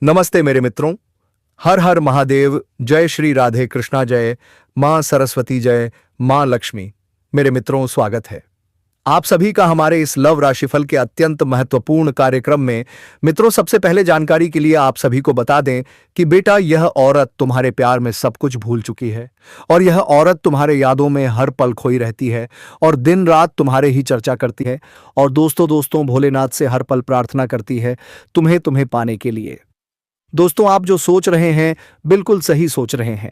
नमस्ते मेरे मित्रों। हर हर महादेव। जय श्री राधे कृष्णा। जय मां सरस्वती। जय मां लक्ष्मी। मेरे मित्रों, स्वागत है आप सभी का हमारे इस लव राशिफल के अत्यंत महत्वपूर्ण कार्यक्रम में। मित्रों, सबसे पहले जानकारी के लिए आप सभी को बता दें कि बेटा, यह औरत तुम्हारे प्यार में सब कुछ भूल चुकी है और यह औरत तुम्हारे यादों में हर पल खोई रहती है और दिन रात तुम्हारे ही चर्चा करती है और दोस्तों भोलेनाथ से हर पल प्रार्थना करती है तुम्हें पाने के लिए। दोस्तों, आप जो सोच रहे हैं बिल्कुल सही सोच रहे हैं।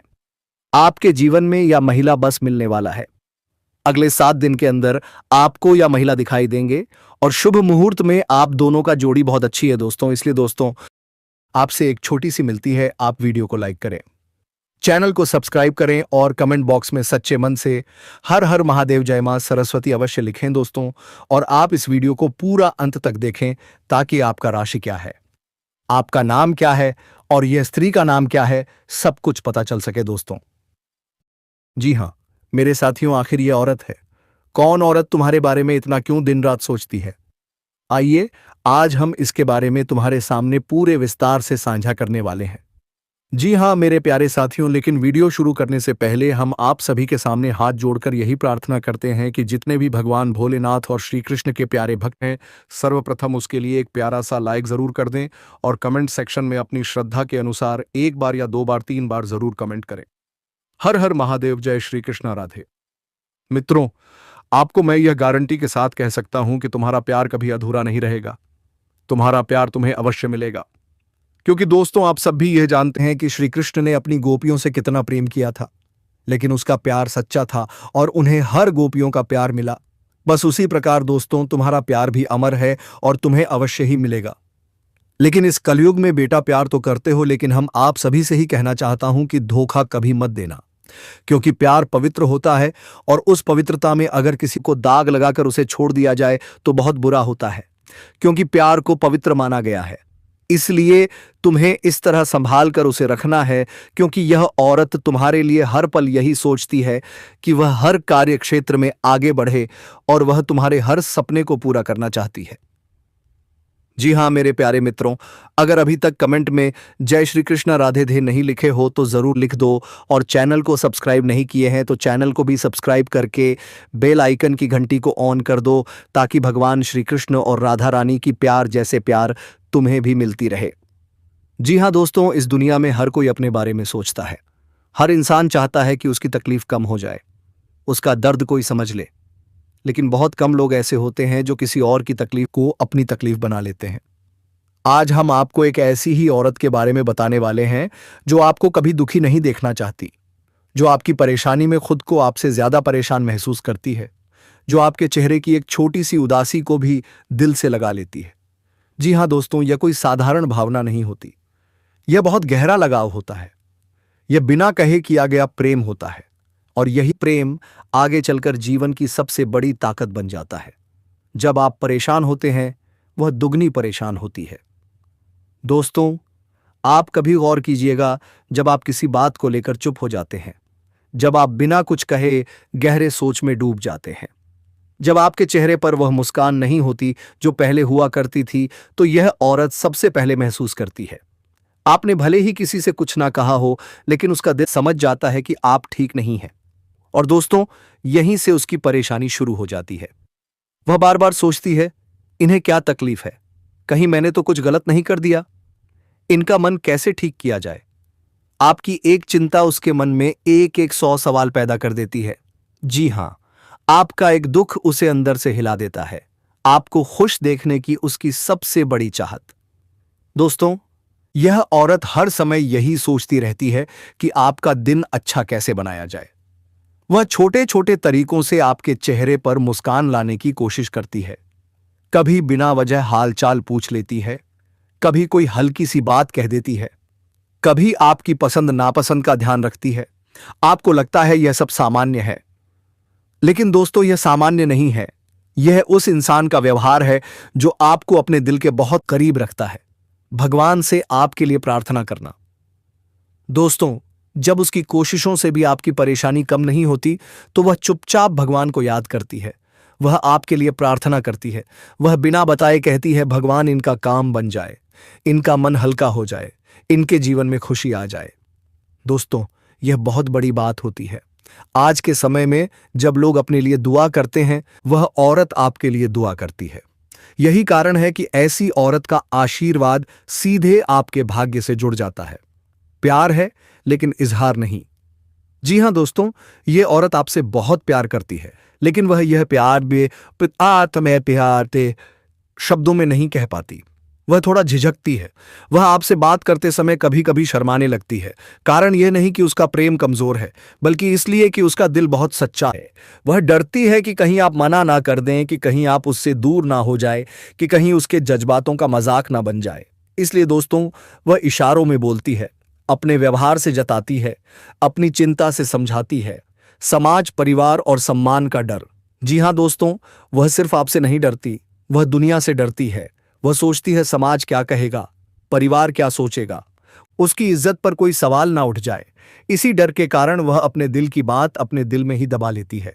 आपके जीवन में यह महिला बस मिलने वाला है। अगले 7 दिन के अंदर आपको यह महिला दिखाई देंगे और शुभ मुहूर्त में आप दोनों का जोड़ी बहुत अच्छी है दोस्तों। इसलिए दोस्तों, आपसे एक छोटी सी मिलती है, आप वीडियो को लाइक करें, चैनल को सब्सक्राइब करें और कमेंट बॉक्स में सच्चे मन से हर हर महादेव जय मां सरस्वती अवश्य लिखें दोस्तों। और आप इस वीडियो को पूरा अंत तक देखें ताकि आपका राशि क्या है, आपका नाम क्या है और यह स्त्री का नाम क्या है, सब कुछ पता चल सके दोस्तों। जी हां मेरे साथियों, आखिर यह औरत है कौन? औरत तुम्हारे बारे में इतना क्यों दिन रात सोचती है? आइए आज हम इसके बारे में तुम्हारे सामने पूरे विस्तार से साझा करने वाले हैं। जी हां मेरे प्यारे साथियों, लेकिन वीडियो शुरू करने से पहले हम आप सभी के सामने हाथ जोड़कर यही प्रार्थना करते हैं कि जितने भी भगवान भोलेनाथ और श्री कृष्ण के प्यारे भक्त हैं, सर्वप्रथम उसके लिए एक प्यारा सा लाइक जरूर कर दें और कमेंट सेक्शन में अपनी श्रद्धा के अनुसार 1 बार या 2 बार 3 बार जरूर कमेंट करें। हर हर महादेव। जय श्री कृष्ण राधे। मित्रों, आपको मैं यह गारंटी के साथ कह सकता हूं कि तुम्हारा प्यार कभी अधूरा नहीं रहेगा। तुम्हारा प्यार तुम्हें अवश्य मिलेगा, क्योंकि दोस्तों आप सब भी यह जानते हैं कि श्री कृष्ण ने अपनी गोपियों से कितना प्रेम किया था, लेकिन उसका प्यार सच्चा था और उन्हें हर गोपियों का प्यार मिला। बस उसी प्रकार दोस्तों, तुम्हारा प्यार भी अमर है और तुम्हें अवश्य ही मिलेगा। लेकिन इस कलयुग में बेटा, प्यार तो करते हो, लेकिन हम आप सभी से ही कहना चाहता हूं कि धोखा कभी मत देना, क्योंकि प्यार पवित्र होता है और उस पवित्रता में अगर किसी को दाग लगाकर उसे छोड़ दिया जाए तो बहुत बुरा होता है, क्योंकि प्यार को पवित्र माना गया है। इसलिए तुम्हें इस तरह संभाल कर उसे रखना है, क्योंकि यह औरत तुम्हारे लिए हर पल यही सोचती है कि वह हर कार्य क्षेत्र में आगे बढ़े और वह तुम्हारे हर सपने को पूरा करना चाहती है। जी हां मेरे प्यारे मित्रों, अगर अभी तक कमेंट में जय श्री कृष्ण राधे धे नहीं लिखे हो तो जरूर लिख दो और चैनल को सब्सक्राइब नहीं किए हैं तो चैनल को भी सब्सक्राइब करके बेल आइकन की घंटी को ऑन कर दो, ताकि भगवान श्री कृष्ण और राधा रानी की प्यार जैसे प्यार तुम्हें भी मिलती रहे। जी हां दोस्तों, इस दुनिया में हर कोई अपने बारे में सोचता है। हर इंसान चाहता है कि उसकी तकलीफ कम हो जाए, उसका दर्द कोई समझ ले, लेकिन बहुत कम लोग ऐसे होते हैं जो किसी और की तकलीफ को अपनी तकलीफ बना लेते हैं। आज हम आपको एक ऐसी ही औरत के बारे में बताने वाले हैं जो आपको कभी दुखी नहीं देखना चाहती, जो आपकी परेशानी में खुद को आपसे ज्यादा परेशान महसूस करती है, जो आपके चेहरे की एक छोटी सी उदासी को भी दिल से लगा लेती है। जी हां दोस्तों, यह कोई साधारण भावना नहीं होती, यह बहुत गहरा लगाव होता है। यह बिना कहे किया गया प्रेम होता है और यही प्रेम आगे चलकर जीवन की सबसे बड़ी ताकत बन जाता है। जब आप परेशान होते हैं, वह दुगनी परेशान होती है। दोस्तों, आप कभी गौर कीजिएगा, जब आप किसी बात को लेकर चुप हो जाते हैं, जब आप बिना कुछ कहे गहरे सोच में डूब जाते हैं, जब आपके चेहरे पर वह मुस्कान नहीं होती जो पहले हुआ करती थी, तो यह औरत सबसे पहले महसूस करती है। आपने भले ही किसी से कुछ ना कहा हो, लेकिन उसका दिल समझ जाता है कि आप ठीक नहीं हैं। और दोस्तों, यहीं से उसकी परेशानी शुरू हो जाती है। वह बार बार सोचती है, इन्हें क्या तकलीफ है, कहीं मैंने तो कुछ गलत नहीं कर दिया, इनका मन कैसे ठीक किया जाए। आपकी एक चिंता उसके मन में एक 100 सवाल पैदा कर देती है। जी हां, आपका एक दुख उसे अंदर से हिला देता है, आपको खुश देखने की उसकी सबसे बड़ी चाहत। दोस्तों, यह औरत हर समय यही सोचती रहती है कि आपका दिन अच्छा कैसे बनाया जाए। वह छोटे छोटे तरीकों से आपके चेहरे पर मुस्कान लाने की कोशिश करती है। कभी बिना वजह हालचाल पूछ लेती है, कभी कोई हल्की सी बात कह देती है, कभी आपकी पसंद नापसंद का ध्यान रखती है। आपको लगता है यह सब सामान्य है, लेकिन दोस्तों यह सामान्य नहीं है। यह उस इंसान का व्यवहार है जो आपको अपने दिल के बहुत करीब रखता है। भगवान से आपके लिए प्रार्थना करना। दोस्तों, जब उसकी कोशिशों से भी आपकी परेशानी कम नहीं होती, तो वह चुपचाप भगवान को याद करती है, वह आपके लिए प्रार्थना करती है। वह बिना बताए कहती है, भगवान इनका काम बन जाए, इनका मन हल्का हो जाए, इनके जीवन में खुशी आ जाए। दोस्तों, यह बहुत बड़ी बात होती है। आज के समय में जब लोग अपने लिए दुआ करते हैं, वह औरत आपके लिए दुआ करती है। यही कारण है कि ऐसी औरत का आशीर्वाद सीधे आपके भाग्य से जुड़ जाता है। प्यार है लेकिन इजहार नहीं। जी हां दोस्तों, यह औरत आपसे बहुत प्यार करती है, लेकिन वह यह प्यार भी तुम्हें प्यार ते शब्दों में नहीं कह पाती। वह थोड़ा झिझकती है। वह आपसे बात करते समय कभी कभी शर्माने लगती है। कारण यह नहीं कि उसका प्रेम कमजोर है, बल्कि इसलिए कि उसका दिल बहुत सच्चा है। वह डरती है कि कहीं आप मना ना कर दें, कि कहीं आप उससे दूर ना हो जाए, कि कहीं उसके जज्बातों का मजाक ना बन जाए। इसलिए दोस्तों, वह इशारों में बोलती है, अपने व्यवहार से जताती है, अपनी चिंता से समझाती है। समाज, परिवार और सम्मान का डर। जी हां दोस्तों, वह सिर्फ आपसे नहीं डरती, वह दुनिया से डरती है। वह सोचती है समाज क्या कहेगा, परिवार क्या सोचेगा, उसकी इज्जत पर कोई सवाल ना उठ जाए। इसी डर के कारण वह अपने दिल की बात अपने दिल में ही दबा लेती है।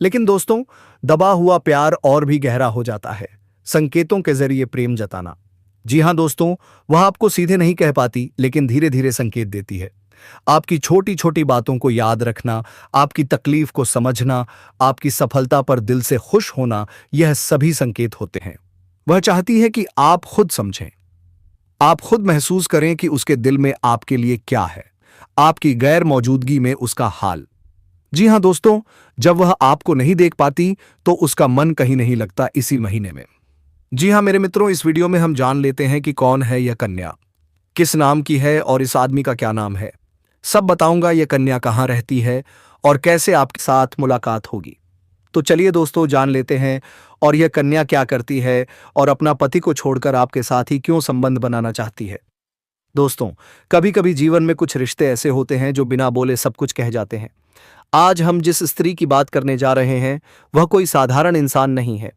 लेकिन दोस्तों, दबा हुआ प्यार और भी गहरा हो जाता है। संकेतों के जरिए प्रेम जताना। जी हां दोस्तों, वह आपको सीधे नहीं कह पाती, लेकिन धीरे धीरे संकेत देती है। आपकी छोटी छोटी बातों को याद रखना, आपकी तकलीफ को समझना, आपकी सफलता पर दिल से खुश होना, यह सभी संकेत होते हैं। वह चाहती है कि आप खुद समझें, आप खुद महसूस करें कि उसके दिल में आपके लिए क्या है, आपकी गैर मौजूदगी में उसका हाल। जी हां दोस्तों, जब वह आपको नहीं देख पाती तो उसका मन कहीं नहीं लगता इसी महीने में। जी हां मेरे मित्रों, इस वीडियो में हम जान लेते हैं कि कौन है यह कन्या, किस नाम की है और इस आदमी का क्या नाम है। सब बताऊंगा। यह कन्या कहां रहती है और कैसे आपके साथ मुलाकात होगी। तो चलिए दोस्तों, जान लेते हैं और यह कन्या क्या करती है और अपना पति को छोड़कर आपके साथ ही क्यों संबंध बनाना चाहती है। दोस्तों, कभी कभी जीवन में कुछ रिश्ते ऐसे होते हैं जो बिना बोले सब कुछ कह जाते हैं। आज हम जिस स्त्री की बात करने जा रहे हैं, वह कोई साधारण इंसान नहीं है।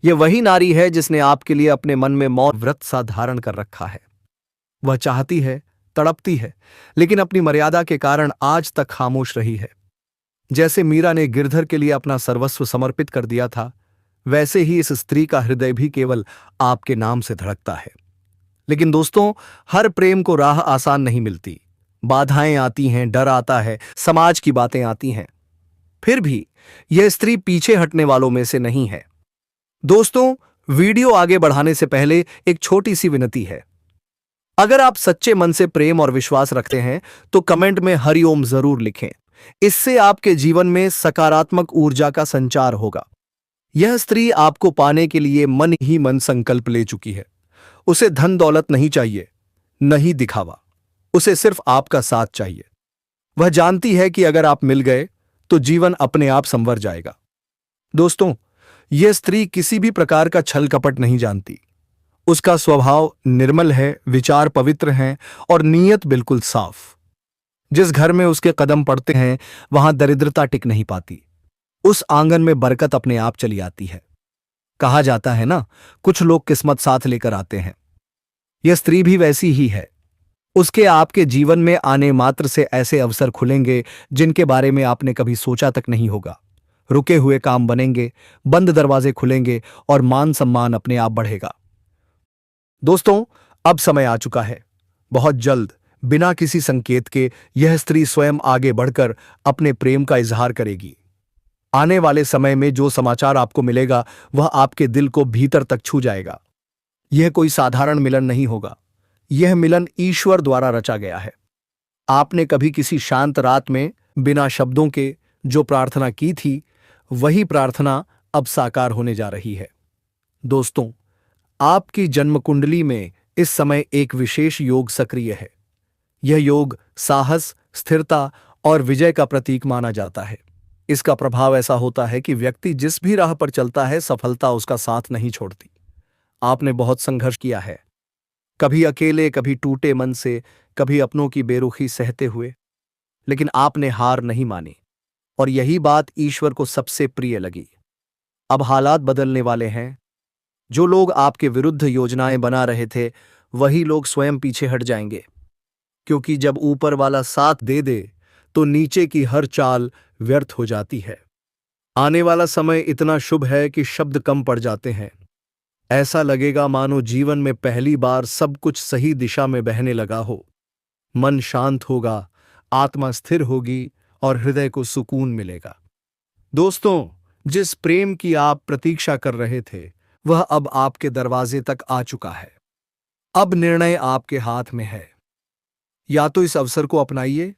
यह वही नारी है जिसने आपके लिए अपने मन में मौन व्रत सा धारण कर रखा है। वह चाहती है, तड़पती है, लेकिन अपनी मर्यादा के कारण आज तक खामोश रही है। जैसे मीरा ने गिरधर के लिए अपना सर्वस्व समर्पित कर दिया था, वैसे ही इस स्त्री का हृदय भी केवल आपके नाम से धड़कता है। लेकिन दोस्तों, हर प्रेम को राह आसान नहीं मिलती। बाधाएं आती हैं, डर आता है, समाज की बातें आती हैं। फिर भी यह स्त्री पीछे हटने वालों में से नहीं है। दोस्तों, वीडियो आगे बढ़ाने से पहले एक छोटी सी विनती है। अगर आप सच्चे मन से प्रेम और विश्वास रखते हैं तो कमेंट में हरिओम जरूर लिखें। इससे आपके जीवन में सकारात्मक ऊर्जा का संचार होगा। यह स्त्री आपको पाने के लिए मन ही मन संकल्प ले चुकी है। उसे धन दौलत नहीं चाहिए, नहीं दिखावा। उसे सिर्फ आपका साथ चाहिए। वह जानती है कि अगर आप मिल गए तो जीवन अपने आप संवर जाएगा। दोस्तों, यह स्त्री किसी भी प्रकार का छल कपट नहीं जानती। उसका स्वभाव निर्मल है, विचार पवित्र हैं और नीयत बिल्कुल साफ। जिस घर में उसके कदम पड़ते हैं, वहां दरिद्रता टिक नहीं पाती। उस आंगन में बरकत अपने आप चली आती है। कहा जाता है ना, कुछ लोग किस्मत साथ लेकर आते हैं। यह स्त्री भी वैसी ही है। उसके आपके जीवन में आने मात्र से ऐसे अवसर खुलेंगे जिनके बारे में आपने कभी सोचा तक नहीं होगा। रुके हुए काम बनेंगे, बंद दरवाजे खुलेंगे और मान सम्मान अपने आप बढ़ेगा। दोस्तों, अब समय आ चुका है। बहुत जल्द, बिना किसी संकेत के, यह स्त्री स्वयं आगे बढ़कर अपने प्रेम का इजहार करेगी। आने वाले समय में जो समाचार आपको मिलेगा, वह आपके दिल को भीतर तक छू जाएगा। यह कोई साधारण मिलन नहीं होगा। यह मिलन ईश्वर द्वारा रचा गया है। आपने कभी किसी शांत रात में बिना शब्दों के जो प्रार्थना की थी, वही प्रार्थना अब साकार होने जा रही है। दोस्तों, आपकी जन्म कुंडली में इस समय एक विशेष योग सक्रिय है। यह योग साहस, स्थिरता और विजय का प्रतीक माना जाता है। इसका प्रभाव ऐसा होता है कि व्यक्ति जिस भी राह पर चलता है, सफलता उसका साथ नहीं छोड़ती। आपने बहुत संघर्ष किया है, कभी अकेले, कभी टूटे मन से, कभी अपनों की बेरुखी सहते हुए, लेकिन आपने हार नहीं मानी और यही बात ईश्वर को सबसे प्रिय लगी। अब हालात बदलने वाले हैं। जो लोग आपके विरुद्ध योजनाएं बना रहे थे, वही लोग स्वयं पीछे हट जाएंगे, क्योंकि जब ऊपर वाला साथ दे दे तो नीचे की हर चाल व्यर्थ हो जाती है। आने वाला समय इतना शुभ है कि शब्द कम पड़ जाते हैं। ऐसा लगेगा मानो जीवन में पहली बार सब कुछ सही दिशा में बहने लगा हो। मन शांत होगा, आत्मा स्थिर होगी और हृदय को सुकून मिलेगा। दोस्तों, जिस प्रेम की आप प्रतीक्षा कर रहे थे, वह अब आपके दरवाजे तक आ चुका है। अब निर्णय आपके हाथ में है। या तो इस अवसर को अपनाइए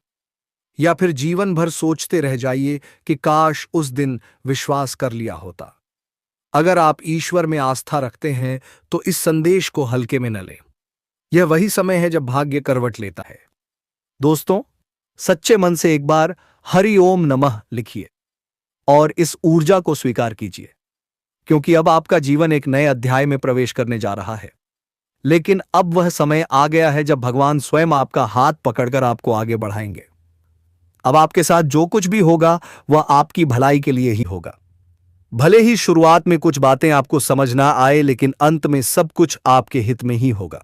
या फिर जीवन भर सोचते रह जाइए कि काश उस दिन विश्वास कर लिया होता। अगर आप ईश्वर में आस्था रखते हैं तो इस संदेश को हल्के में न लें। यह वही समय है जब भाग्य करवट लेता है। दोस्तों, सच्चे मन से एक बार हरि ओम नमः लिखिए और इस ऊर्जा को स्वीकार कीजिए, क्योंकि अब आपका जीवन एक नए अध्याय में प्रवेश करने जा रहा है। लेकिन अब वह समय आ गया है जब भगवान स्वयं आपका हाथ पकड़कर आपको आगे बढ़ाएंगे। अब आपके साथ जो कुछ भी होगा वह आपकी भलाई के लिए ही होगा। भले ही शुरुआत में कुछ बातें आपको समझ ना आए, लेकिन अंत में सब कुछ आपके हित में ही होगा।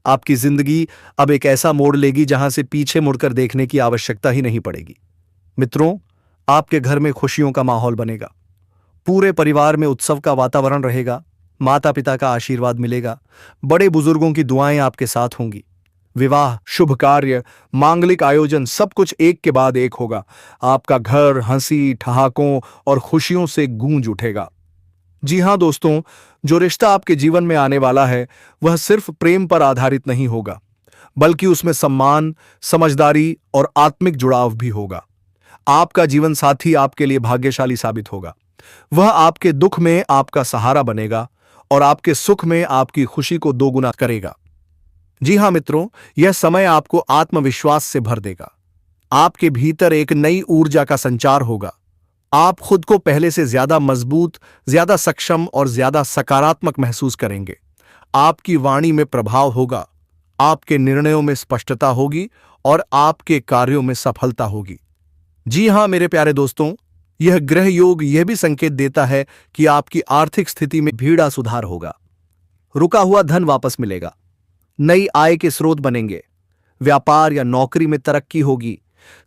आपकी जिंदगी अब एक ऐसा मोड़ लेगी जहां से पीछे मुड़कर देखने की आवश्यकता ही नहीं पड़ेगी। मित्रों, आपके घर में खुशियों का माहौल बनेगा। पूरे परिवार में उत्सव का वातावरण रहेगा। माता पिता का आशीर्वाद मिलेगा। बड़े बुजुर्गों की दुआएं आपके साथ होंगी। विवाह, शुभ कार्य, मांगलिक आयोजन, सब कुछ एक के बाद एक होगा। आपका घर हंसी, ठहाकों और खुशियों से गूंज उठेगा। जी हां दोस्तों, जो रिश्ता आपके जीवन में आने वाला है वह सिर्फ प्रेम पर आधारित नहीं होगा, बल्कि उसमें सम्मान, समझदारी और आत्मिक जुड़ाव भी होगा। आपका जीवन साथी आपके लिए भाग्यशाली साबित होगा। वह आपके दुख में आपका सहारा बनेगा और आपके सुख में आपकी खुशी को दोगुना करेगा। जी हां मित्रों, यह समय आपको आत्मविश्वास से भर देगा। आपके भीतर एक नई ऊर्जा का संचार होगा। आप खुद को पहले से ज्यादा मजबूत, ज्यादा सक्षम और ज्यादा सकारात्मक महसूस करेंगे। आपकी वाणी में प्रभाव होगा, आपके निर्णयों में स्पष्टता होगी और आपके कार्यों में सफलता होगी। जी हां मेरे प्यारे दोस्तों, यह ग्रह योग यह भी संकेत देता है कि आपकी आर्थिक स्थिति में भीड़ा सुधार होगा। रुका हुआ धन वापस मिलेगा। नई आय के स्रोत बनेंगे। व्यापार या नौकरी में तरक्की होगी।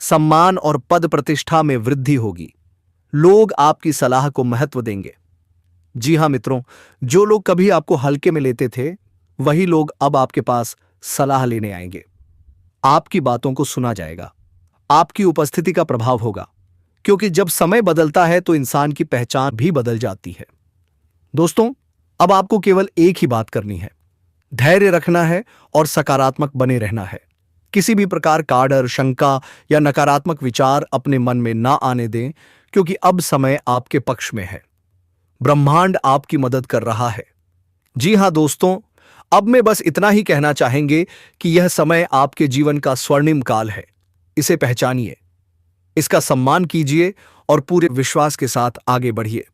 सम्मान और पद प्रतिष्ठा में वृद्धि होगी। लोग आपकी सलाह को महत्व देंगे। जी हां मित्रों, जो लोग कभी आपको हल्के में लेते थे, वही लोग अब आपके पास सलाह लेने आएंगे। आपकी बातों को सुना जाएगा। आपकी उपस्थिति का प्रभाव होगा, क्योंकि जब समय बदलता है तो इंसान की पहचान भी बदल जाती है। दोस्तों, अब आपको केवल एक ही बात करनी है, धैर्य रखना है और सकारात्मक बने रहना है। किसी भी प्रकार का डर, शंका या नकारात्मक विचार अपने मन में ना आने दें, क्योंकि अब समय आपके पक्ष में है। ब्रह्मांड आपकी मदद कर रहा है। जी हां दोस्तों, अब मैं बस इतना ही कहना चाहेंगे कि यह समय आपके जीवन का स्वर्णिम काल है। इसे पहचानिए, इसका सम्मान कीजिए और पूरे विश्वास के साथ आगे बढ़िए।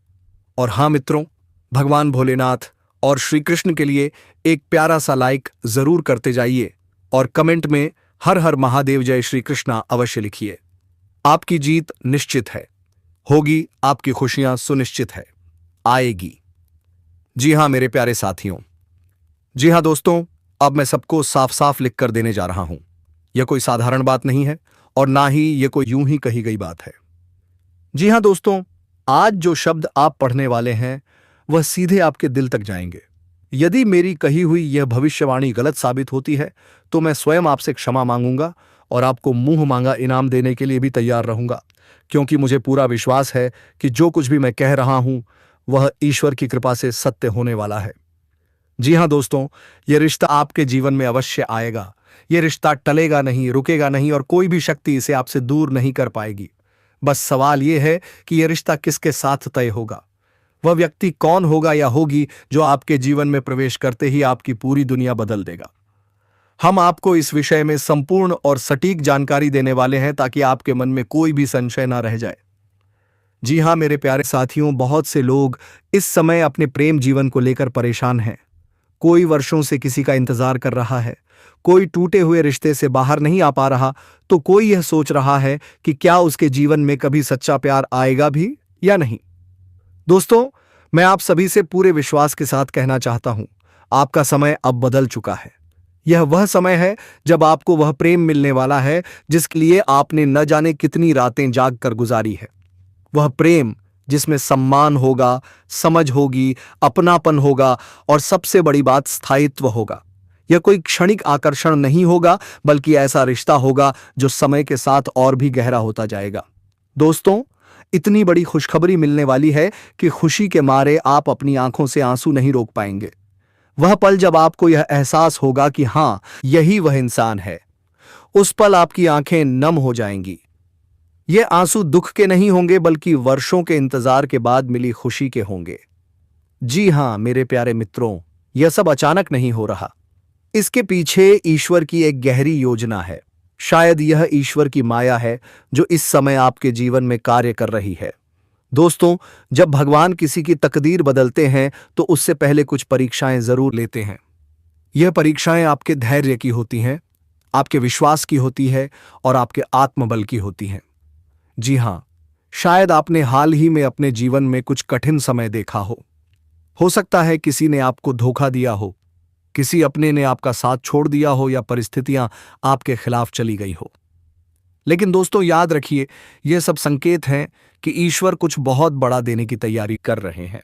और हां मित्रों, भगवान भोलेनाथ और श्री कृष्ण के लिए एक प्यारा सा लाइक जरूर करते जाइए और कमेंट में हर हर महादेव जय श्री कृष्णा अवश्य लिखिए। आपकी जीत निश्चित है, होगी। आपकी खुशियां सुनिश्चित है, आएगी। जी हां मेरे प्यारे साथियों, जी हां दोस्तों, अब मैं सबको साफ साफ लिख कर देने जा रहा हूं। यह कोई साधारण बात नहीं है और ना ही यह कोई यूं ही कही गई बात है। जी हां दोस्तों, आज जो शब्द आप पढ़ने वाले हैं वह सीधे आपके दिल तक जाएंगे। यदि मेरी कही हुई यह भविष्यवाणी गलत साबित होती है तो मैं स्वयं आपसे क्षमा मांगूंगा और आपको मुंह मांगा इनाम देने के लिए भी तैयार रहूंगा, क्योंकि मुझे पूरा विश्वास है कि जो कुछ भी मैं कह रहा हूं वह ईश्वर की कृपा से सत्य होने वाला है। जी हां दोस्तों, यह रिश्ता आपके जीवन में अवश्य आएगा। यह रिश्ता टलेगा नहीं, रुकेगा नहीं और कोई भी शक्ति इसे आपसे दूर नहीं कर पाएगी। बस सवाल यह है कि यह रिश्ता किसके साथ तय होगा। वह व्यक्ति कौन होगा या होगी जो आपके जीवन में प्रवेश करते ही आपकी पूरी दुनिया बदल देगा। हम आपको इस विषय में संपूर्ण और सटीक जानकारी देने वाले हैं ताकि आपके मन में कोई भी संशय ना रह जाए। जी हां मेरे प्यारे साथियों, बहुत से लोग इस समय अपने प्रेम जीवन को लेकर परेशान हैं। कोई वर्षों से किसी का इंतजार कर रहा है, कोई टूटे हुए रिश्ते से बाहर नहीं आ पा रहा, तो कोई यह सोच रहा है कि क्या उसके जीवन में कभी सच्चा प्यार आएगा भी या नहीं। दोस्तों, मैं आप सभी से पूरे विश्वास के साथ कहना चाहता हूं, आपका समय अब बदल चुका है। यह वह समय है जब आपको वह प्रेम मिलने वाला है जिसके लिए आपने न जाने कितनी रातें जाग कर गुजारी है। वह प्रेम जिसमें सम्मान होगा, समझ होगी, अपनापन होगा और सबसे बड़ी बात स्थायित्व होगा। यह कोई क्षणिक आकर्षण नहीं होगा, बल्कि ऐसा रिश्ता होगा जो समय के साथ और भी गहरा होता जाएगा। दोस्तों, इतनी बड़ी खुशखबरी मिलने वाली है कि खुशी के मारे आप अपनी आंखों से आंसू नहीं रोक पाएंगे। वह पल जब आपको यह एहसास होगा कि हां, यही वह इंसान है, उस पल आपकी आंखें नम हो जाएंगी। ये आंसू दुख के नहीं होंगे, बल्कि वर्षों के इंतजार के बाद मिली खुशी के होंगे। जी हां मेरे प्यारे मित्रों, यह सब अचानक नहीं हो रहा। इसके पीछे ईश्वर की एक गहरी योजना है। शायद यह ईश्वर की माया है जो इस समय आपके जीवन में कार्य कर रही है। दोस्तों, जब भगवान किसी की तकदीर बदलते हैं तो उससे पहले कुछ परीक्षाएं जरूर लेते हैं। यह परीक्षाएं आपके धैर्य की होती हैं, आपके विश्वास की होती है और आपके आत्मबल की होती हैं। जी हां, शायद आपने हाल ही में अपने जीवन में कुछ कठिन समय देखा हो। हो सकता है किसी ने आपको धोखा दिया हो, किसी अपने ने आपका साथ छोड़ दिया हो या परिस्थितियां आपके खिलाफ चली गई हो। लेकिन दोस्तों, याद रखिए, यह सब संकेत हैं कि ईश्वर कुछ बहुत बड़ा देने की तैयारी कर रहे हैं।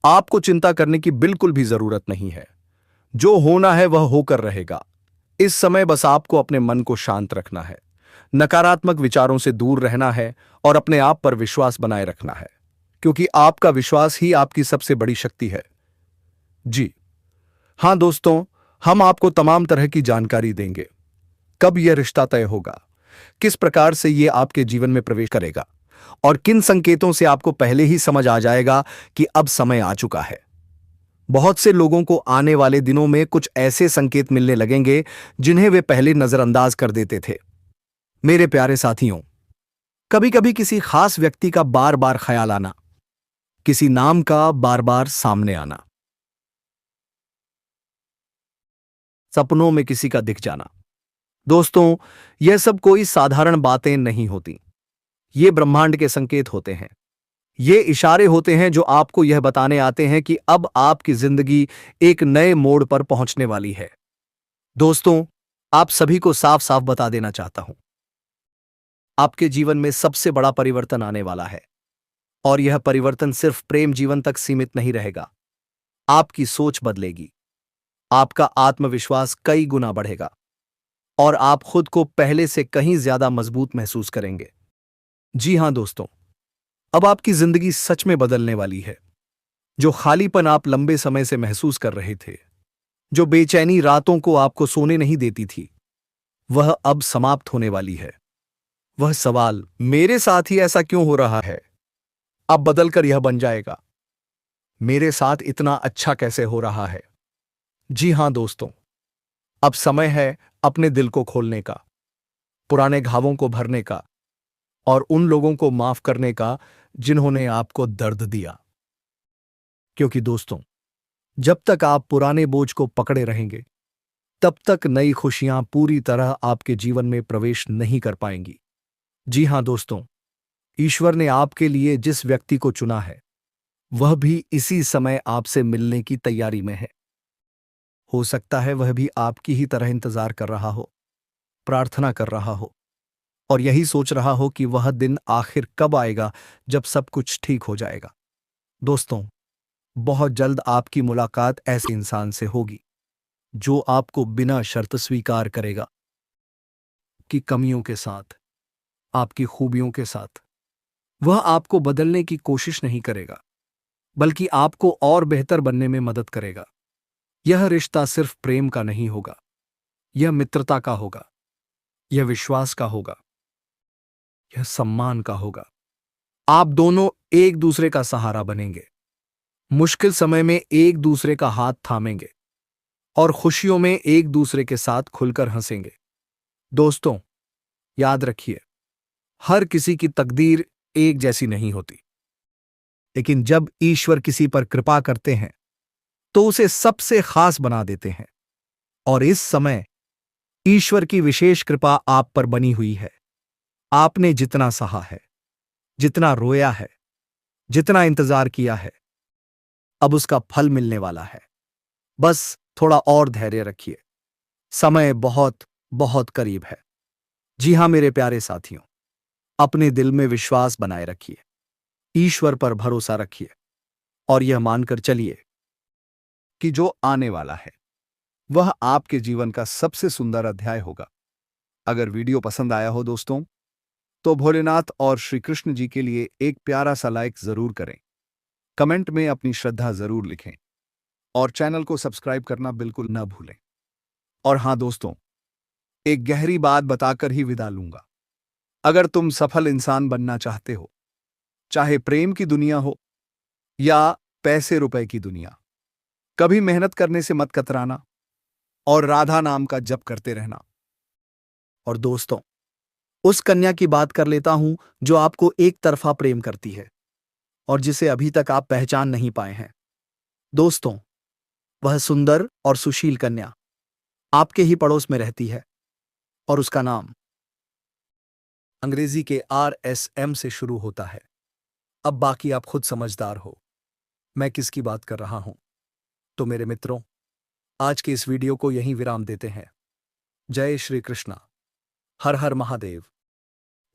आपको चिंता करने की बिल्कुल भी जरूरत नहीं है। जो होना है वह होकर रहेगा। इस समय बस आपको अपने मन को शांत रखना है, नकारात्मक विचारों से दूर रहना है और अपने आप पर विश्वास बनाए रखना है, क्योंकि आपका विश्वास ही आपकी सबसे बड़ी शक्ति है। जी हां दोस्तों, हम आपको तमाम तरह की जानकारी देंगे। कब यह रिश्ता तय होगा, किस प्रकार से यह आपके जीवन में प्रवेश करेगा और किन संकेतों से आपको पहले ही समझ आ जाएगा कि अब समय आ चुका है। बहुत से लोगों को आने वाले दिनों में कुछ ऐसे संकेत मिलने लगेंगे जिन्हें वे पहले नजरअंदाज कर देते थे। मेरे प्यारे साथियों, कभी कभी किसी खास व्यक्ति का बार बार ख्याल आना, किसी नाम का बार बार सामने आना, सपनों में किसी का दिख जाना। दोस्तों, यह सब कोई साधारण बातें नहीं होती। ये ब्रह्मांड के संकेत होते हैं। ये इशारे होते हैं जो आपको यह बताने आते हैं कि अब आपकी जिंदगी एक नए मोड़ पर पहुंचने वाली है। दोस्तों, आप सभी को साफ साफ बता देना चाहता हूं, आपके जीवन में सबसे बड़ा परिवर्तन आने वाला है। और यह परिवर्तन सिर्फ प्रेम जीवन तक सीमित नहीं रहेगा। आपकी सोच बदलेगी, आपका आत्मविश्वास कई गुना बढ़ेगा और आप खुद को पहले से कहीं ज्यादा मजबूत महसूस करेंगे। जी हां दोस्तों, अब आपकी जिंदगी सच में बदलने वाली है। जो खालीपन आप लंबे समय से महसूस कर रहे थे, जो बेचैनी रातों को आपको सोने नहीं देती थी, वह अब समाप्त होने वाली है। वह सवाल, मेरे साथ ही ऐसा क्यों हो रहा है, अब बदलकर यह बन जाएगा, मेरे साथ इतना अच्छा कैसे हो रहा है। जी हां दोस्तों, अब समय है अपने दिल को खोलने का, पुराने घावों को भरने का और उन लोगों को माफ करने का जिन्होंने आपको दर्द दिया। क्योंकि दोस्तों, जब तक आप पुराने बोझ को पकड़े रहेंगे, तब तक नई खुशियां पूरी तरह आपके जीवन में प्रवेश नहीं कर पाएंगी। जी हां दोस्तों, ईश्वर ने आपके लिए जिस व्यक्ति को चुना है, वह भी इसी समय आपसे मिलने की तैयारी में है। हो सकता है वह भी आपकी ही तरह इंतजार कर रहा हो, प्रार्थना कर रहा हो और यही सोच रहा हो कि वह दिन आखिर कब आएगा जब सब कुछ ठीक हो जाएगा। दोस्तों, बहुत जल्द आपकी मुलाकात ऐसे इंसान से होगी जो आपको बिना शर्त स्वीकार करेगा, कि कमियों के साथ, आपकी खूबियों के साथ। वह आपको बदलने की कोशिश नहीं करेगा, बल्कि आपको और बेहतर बनने में मदद करेगा। यह रिश्ता सिर्फ प्रेम का नहीं होगा, यह मित्रता का होगा, यह विश्वास का होगा, यह सम्मान का होगा। आप दोनों एक दूसरे का सहारा बनेंगे, मुश्किल समय में एक दूसरे का हाथ थामेंगे और खुशियों में एक दूसरे के साथ खुलकर हंसेंगे। दोस्तों, याद रखिए, हर किसी की तकदीर एक जैसी नहीं होती, लेकिन जब ईश्वर किसी पर कृपा करते हैं तो उसे सबसे खास बना देते हैं। और इस समय ईश्वर की विशेष कृपा आप पर बनी हुई है। आपने जितना सहा है, जितना रोया है, जितना इंतजार किया है, अब उसका फल मिलने वाला है। बस थोड़ा और धैर्य रखिए, समय बहुत बहुत करीब है। जी हां मेरे प्यारे साथियों, अपने दिल में विश्वास बनाए रखिए। ईश्वर पर भरोसा रखिए और यह मानकर चलिए कि जो आने वाला है वह आपके जीवन का सबसे सुंदर अध्याय होगा। अगर वीडियो पसंद आया हो दोस्तों, तो भोलेनाथ और श्री कृष्ण जी के लिए एक प्यारा सा लाइक जरूर करें, कमेंट में अपनी श्रद्धा जरूर लिखें और चैनल को सब्सक्राइब करना बिल्कुल न भूलें। और हां दोस्तों, एक गहरी बात बताकर ही विदा लूंगा। अगर तुम सफल इंसान बनना चाहते हो, चाहे प्रेम की दुनिया हो या पैसे रुपए की दुनिया, कभी मेहनत करने से मत कतराना और राधा नाम का जप करते रहना। और दोस्तों, उस कन्या की बात कर लेता हूं जो आपको एक तरफा प्रेम करती है और जिसे अभी तक आप पहचान नहीं पाए हैं। दोस्तों, वह सुंदर और सुशील कन्या आपके ही पड़ोस में रहती है और उसका नाम अंग्रेजी के RSM से शुरू होता है। अब बाकी आप खुद समझदार हो मैं किसकी बात कर रहा हूं। तो मेरे मित्रों, आज के इस वीडियो को यहीं विराम देते हैं। जय श्री कृष्णा, हर हर महादेव।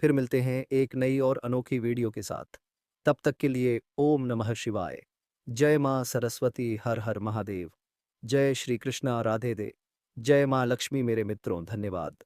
फिर मिलते हैं एक नई और अनोखी वीडियो के साथ। तब तक के लिए ओम नमः शिवाय। जय मां सरस्वती, हर हर महादेव। जय श्री कृष्णा, राधे दे। जय मां लक्ष्मी। मेरे मित्रों, धन्यवाद।